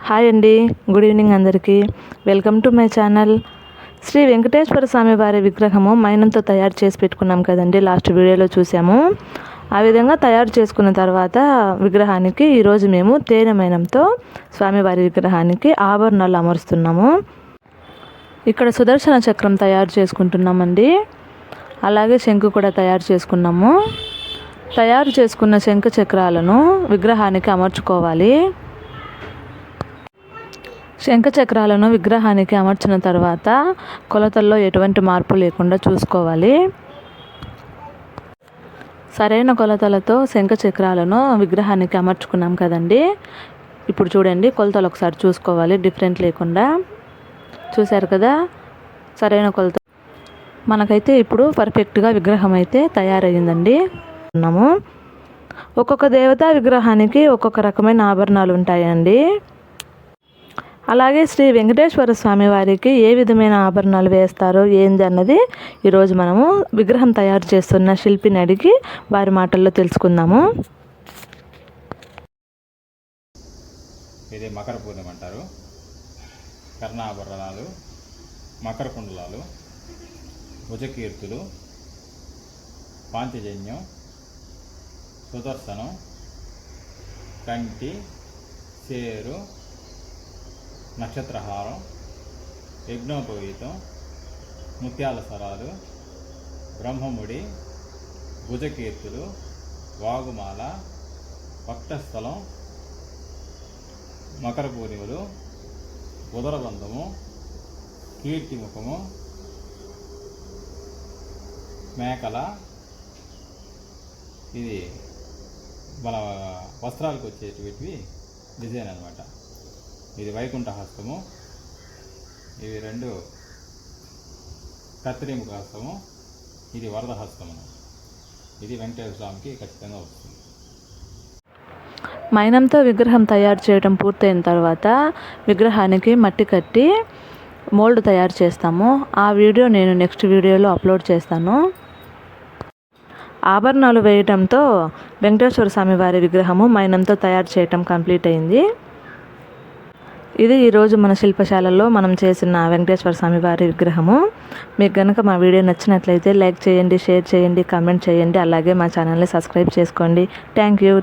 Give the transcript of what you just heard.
Hi అండి, good evening అందరికీ. Welcome to my channel. Shri Venkateswara Swamy వారి విగ్రహము మైనంతో తయారు చేసి పెట్టుకున్నాం కదండి, లాస్ట్ వీడియోలో చూసాము. ఆ విధంగా తయారు చేసుకున్న తర్వాత విగ్రహానికి ఈరోజు మేము తేనె మైనంతో స్వామివారి విగ్రహానికి ఆభరణాలు అమరుస్తున్నాము. ఇక్కడ సుదర్శన చక్రం తయారు చేసుకుంటున్నామండి. అలాగే శంకు కూడా తయారు చేసుకున్నాము. తయారు చేసుకున్న శంఖ చక్రాలను విగ్రహానికి అమర్చుకోవాలి. శంఖ చక్రాలను విగ్రహానికి అమర్చిన తర్వాత కొలతల్లో ఎటువంటి మార్పు లేకుండా చూసుకోవాలి. సరైన కొలతలతో శంఖ చక్రాలను విగ్రహానికి అమర్చుకున్నాం కదండి. ఇప్పుడు చూడండి, కొలతలు ఒకసారి చూసుకోవాలి, డిఫరెంట్ లేకుండా. చూశారు కదా, సరైన కొలత. మనకైతే ఇప్పుడు పర్ఫెక్ట్గా విగ్రహం అయితే తయారయ్యిందండి. ఒక్కొక్క దేవతా విగ్రహానికి ఒక్కొక్క రకమైన ఆభరణాలు ఉంటాయండి. అలాగే శ్రీ వెంకటేశ్వర స్వామి వారికి ఏ విధమైన ఆభరణాలు వేస్తారో ఏంది అన్నది ఈరోజు మనము విగ్రహం తయారు చేస్తున్న శిల్పిని అడిగి వారి మాటల్లో తెలుసుకుందాము. ఇది మకర పూర్ణిమ అంటారు. కర్ణాభరణాలు, మకర కుండలాలు, భుజకీర్తులు, పాంచజన్యం, సుదర్శనం, కంటి, సేరు, నక్షత్రహారం, యజ్ఞోపవీతం, ముత్యాల సరాలు, బ్రహ్మముడి, భుజకీర్తులు, వాగుమాల, వక్షస్థలం, మకర పూర్ణిమలు, ఉదరబంధము, కీర్తిముఖము, మేకల. ఇది మన వస్త్రాలకు వచ్చేటివి డిజైన్ అన్నమాట. ఇది వైకుంఠ హస్తము. ఇవి రెండు కత్తిరింపు హస్తము. ఇది వరద హస్తము. ఇది వెంకటేశ్వర స్వామికి ఖచ్చితంగా వస్తుంది. మైనంతో విగ్రహం తయారు చేయడం పూర్తయిన తర్వాత విగ్రహానికి మట్టి కట్టి మోల్డ్ తయారు చేస్తాము. ఆ వీడియో నేను నెక్స్ట్ వీడియోలో అప్లోడ్ చేస్తాను. ఆభరణాలు వేయటంతో వెంకటేశ్వర స్వామి వారి విగ్రహము మైనంతో తయారు చేయటం కంప్లీట్ అయింది. ఇది ఈరోజు మన శిల్పశాలలో మనం చేసిన వెంకటేశ్వర స్వామి వారి విగ్రహము. మీకు కనుక మా వీడియో నచ్చినట్లయితే లైక్ చేయండి, షేర్ చేయండి, కామెంట్ చేయండి. అలాగే మా ఛానల్ని సబ్స్క్రైబ్ చేసుకోండి. Thank you.